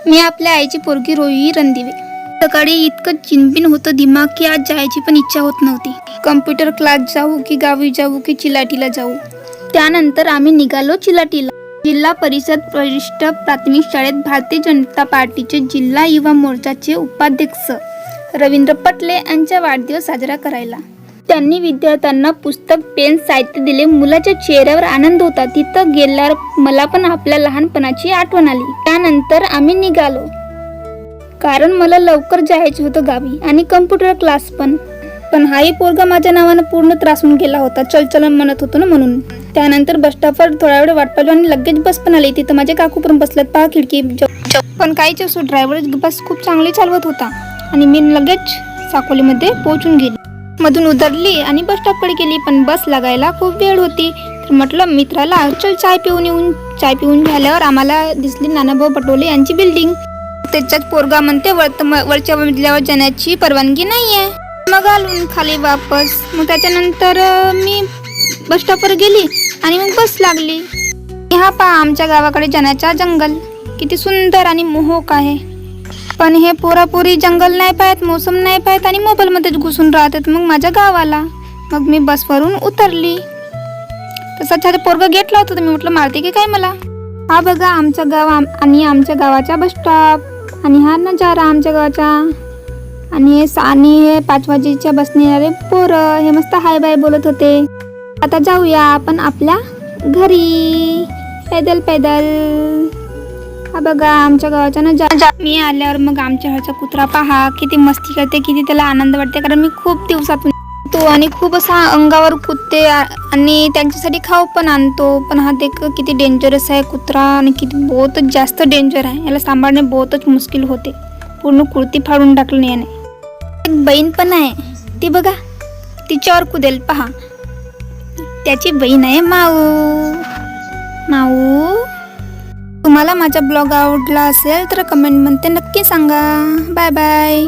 मी आपल्या आईची पोरगी रोही रणदिवे. सकाळी इतकं चिनबिन होतं दिमाग की आज जायची पण इच्छा होत नव्हती. कम्प्युटर क्लास जाऊ की गावी जाऊ की चिलाटीला जाऊ. त्यानंतर आम्ही निघालो चिलाटीला. जिल्हा परिषद वरिष्ठ प्राथमिक शाळेत भारतीय जनता पार्टीचे जिल्हा युवा मोर्चाचे उपाध्यक्ष रवींद्र पटले यांचा वाढदिवस साजरा करायला. त्यांनी विद्यार्थ्यांना पुस्तक, पेन, साहित्य दिले. मुलाच्या चेहऱ्यावर आनंद होता. तिथं गेल्यावर मला पण आपल्या लहानपणाची आठवण आली. त्यानंतर आम्ही निघालो कारण मला लवकर जायचं होतं गावी आणि कम्प्युटर क्लास पण हाही पोरगा माझ्या नावानं पूर्ण त्रासून गेला होता. चल म्हणत होतो ना म्हणून. त्यानंतर बस स्टॉपवर थोडा वेळ वाट पाहिली आणि लगेच बस पण आली. तिथं माझे काकू पण बसलेत पहा खिडकी. पण काहीच असो, ड्रायव्हर बस खूप चांगली चालवत होता आणि मी लगेच साकोलीमध्ये पोहोचून गेली. मधून उतरली आणि बस स्टॉपकडे गेली, पण बस लागायला खूप वेळ होती. तर म्हटलं मित्राला चल चाय पिऊन झाल्यावर आम्हाला दिसली नानाभाऊ पटोले यांची बिल्डिंग. त्याच्यात पोरगा म्हणते वरच्या मजल्यावर जाण्याची परवानगी नाही आहे. मग आलून खाली वापस. मग त्याच्यानंतर मी बस स्टॉपवर गेली आणि मग बस लागली. हा पहा आमच्या गावाकडे जाण्याचा जंगल किती सुंदर आणि मोहक आहे. पण हे पोरापोरी जंगल नाही पाहत, मोसम नाही पाहत आणि मोबाईलमध्येच घुसून राहतात. मग माझ्या गावाला मग मी बसवरून उतरली. तसंच हा पोरगा गेट लावत होता. मी म्हटलं मारते की काय मला. हा बघा आमच्या गाव आणि आमच्या गावाचा बस स्टॉप आणि हा नजारा आमच्या गावाचा. आणि हे 5 वाजेच्या बसने येणारे पोरं हे मस्त हाय बाय बोलत होते. आता जाऊया आपण आपल्या घरी पैदल. हा बघा आमच्या गावाचा नजारा. मी आल्यावर मग आमच्या घरचा कुत्रा पहा किती मस्ती करते, किती त्याला आनंद वाटते. कारण मी खूप दिवसातून तो आणि खूप असा अंगावर कुदते आणि त्यांच्यासाठी खाऊ पण आणतो. पण हा देख किती डेंजरस आहे कुत्रा आणि किती बहुतच जास्त डेंजर आहे. याला सांभाळणे बहुतच मुश्किल होते. पूर्ण कुर्ती फाडून टाकलं याने. एक बहीण पण आहे ती बघा तिच्यावर कुदेल पहा. त्याची बहीण आहे माऊ. तुम्हाला माझा ब्लॉग आवडला असेल तर कमेंटमध्ये नक्की सांगा. Bye bye.